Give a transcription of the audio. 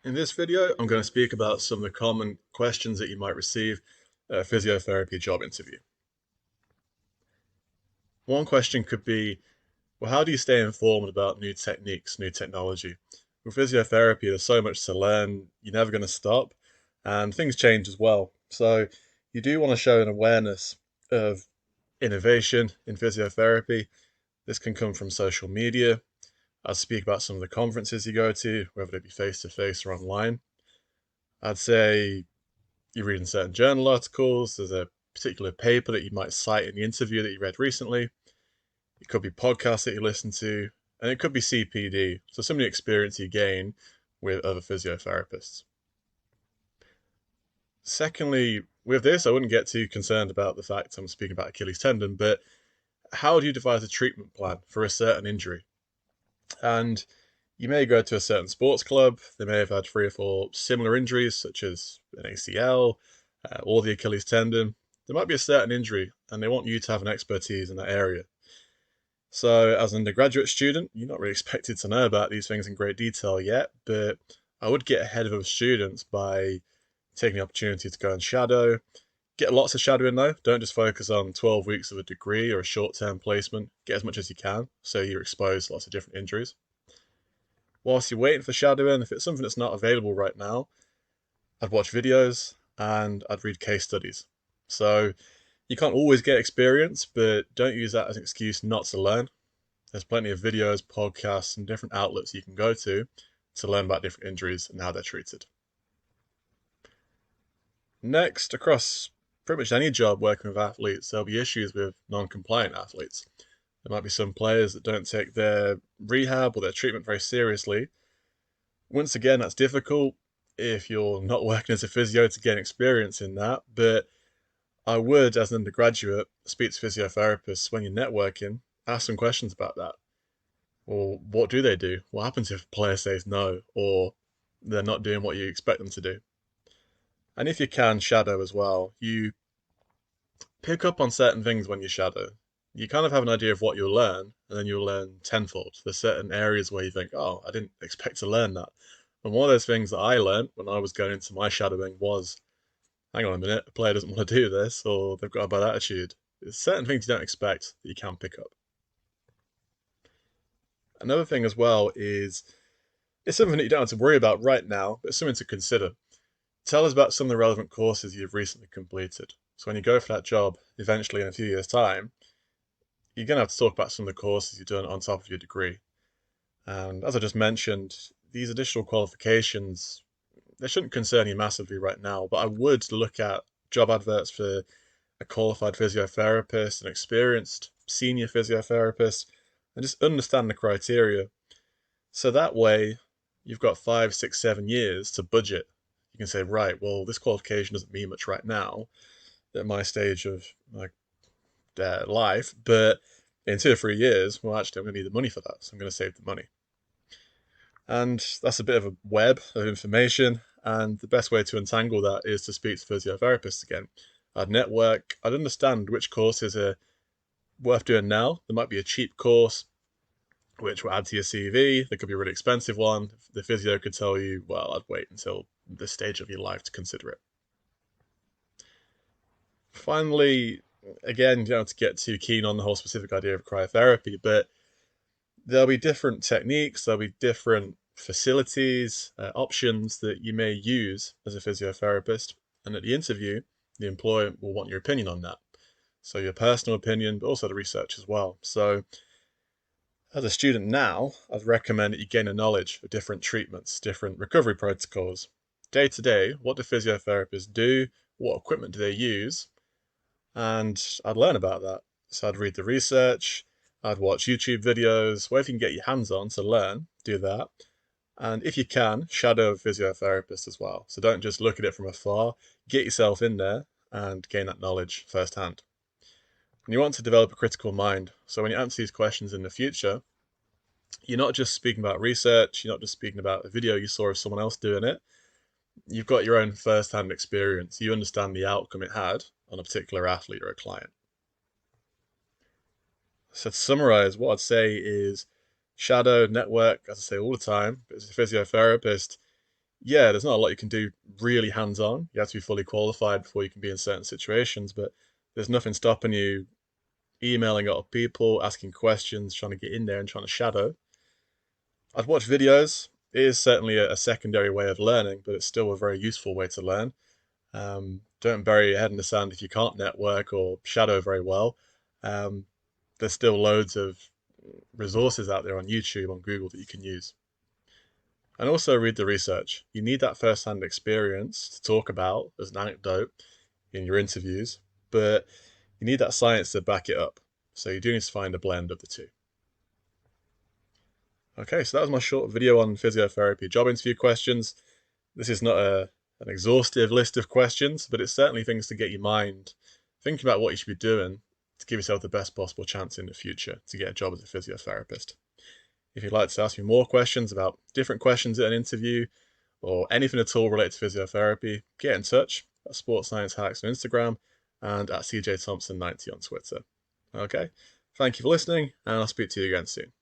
In this video, I'm going to speak about some of the common questions that you might receive at a physiotherapy job interview. One question could be, well, how do you stay informed about new techniques, new technology? With physiotherapy, there's so much to learn, you're never going to stop, and things change as well. So you do want to show an awareness of innovation in physiotherapy. This can come from social media. I'll speak about some of the conferences you go to, whether they be face to face or online. I'd say you're reading certain journal articles, there's a particular paper that you might cite in the interview that you read recently. It could be podcasts that you listen to, and it could be CPD, so some of the experience you gain with other physiotherapists. Secondly, with this, I wouldn't get too concerned about the fact I'm speaking about Achilles tendon, but how do you devise a treatment plan for a certain injury? And you may go to a certain sports club, they may have had 3 or 4 similar injuries, such as an ACL or the Achilles tendon. There might be a certain injury, and they want you to have an expertise in that area. So, as an undergraduate student, you're not really expected to know about these things in great detail yet, but I would get ahead of other students by taking the opportunity to go and shadow. Get lots of shadowing though. Don't just focus on 12 weeks of a degree or a short term placement. Get as much as you can so you're exposed to lots of different injuries. Whilst you're waiting for shadowing, if it's something that's not available right now, I'd watch videos and I'd read case studies. So you can't always get experience, but don't use that as an excuse not to learn. There's plenty of videos, podcasts, and different outlets you can go to learn about different injuries and how they're treated. Next, across pretty much any job working with athletes, there'll be issues with non compliant athletes. There might be some players that don't take their rehab or their treatment very seriously. Once again, that's difficult if you're not working as a physio to gain experience in that, but I would, as an undergraduate, speak to physiotherapists when you're networking, ask some questions about that. Or what do they do? What happens if a player says no, or they're not doing what you expect them to do? And if you can, shadow as well. You pick up on certain things when you shadow. You kind of have an idea of what you'll learn, and then you'll learn tenfold. There's certain areas where you think, oh, I didn't expect to learn that. And one of those things that I learned when I was going into my shadowing was, hang on a minute, a player doesn't want to do this, or they've got a bad attitude. There's certain things you don't expect that you can pick up. Another thing as well is it's something that you don't have to worry about right now, but it's something to consider. Tell us about some of the relevant courses you've recently completed. So when you go for that job, eventually in a few years' time, you're going to have to talk about some of the courses you've done on top of your degree. And as I just mentioned, these additional qualifications, they shouldn't concern you massively right now, but I would look at job adverts for a qualified physiotherapist, an experienced senior physiotherapist, and just understand the criteria. So that way, you've got 5, 6, 7 years to budget. You can say, right, well, this qualification doesn't mean much right now at my stage of life, but in 2 or 3 years, well, actually, I'm going to need the money for that, so I'm going to save the money. And that's a bit of a web of information, and the best way to untangle that is to speak to physiotherapists again. I'd network, I'd understand which courses are worth doing now. There might be a cheap course which will add to your CV. There could be a really expensive one. The physio could tell you, well, I'd wait until this stage of your life to consider it. Finally, again, you don't have to get too keen on the whole specific idea of cryotherapy, but there'll be different techniques, there'll be different facilities, options that you may use as a physiotherapist. And at the interview, the employer will want your opinion on that. So your personal opinion, but also the research as well. So as a student now, I'd recommend that you gain a knowledge of different treatments, different recovery protocols. Day to day, what do physiotherapists do? What equipment do they use? And I'd learn about that. So I'd read the research, I'd watch YouTube videos, whatever you can get your hands on to learn, do that. And if you can, shadow a physiotherapist as well. So don't just look at it from afar, get yourself in there and gain that knowledge firsthand. And you want to develop a critical mind. So when you answer these questions in the future, you're not just speaking about research, you're not just speaking about a video you saw of someone else doing it. You've got your own first-hand experience. You understand the outcome it had on a particular athlete or a client. So to summarize, what I'd say is shadow, network, as I say all the time, but as a physiotherapist, Yeah, there's not a lot you can do really hands-on. You have to be fully qualified before you can be in certain situations, but there's nothing stopping you emailing other people, asking questions, trying to get in there and trying to shadow. I'd watch videos. It is certainly a secondary way of learning, but it's still a very useful way to learn. Don't bury your head in the sand if you can't network or shadow very well. Um, there's still loads of resources out there on YouTube, on Google that you can use. And also read the research. You need that first-hand experience to talk about as an anecdote in your interviews, but you need that science to back it up. So you do need to find a blend of the two. Okay, so that was my short video on physiotherapy job interview questions. This is not an exhaustive list of questions, but it's certainly things to get your mind thinking about what you should be doing to give yourself the best possible chance in the future to get a job as a physiotherapist. If you'd like to ask me more questions about different questions at an interview or anything at all related to physiotherapy, get in touch at Sports Science Hacks on Instagram and at CJ Thompson 90 on Twitter. Okay, thank you for listening, and I'll speak to you again soon.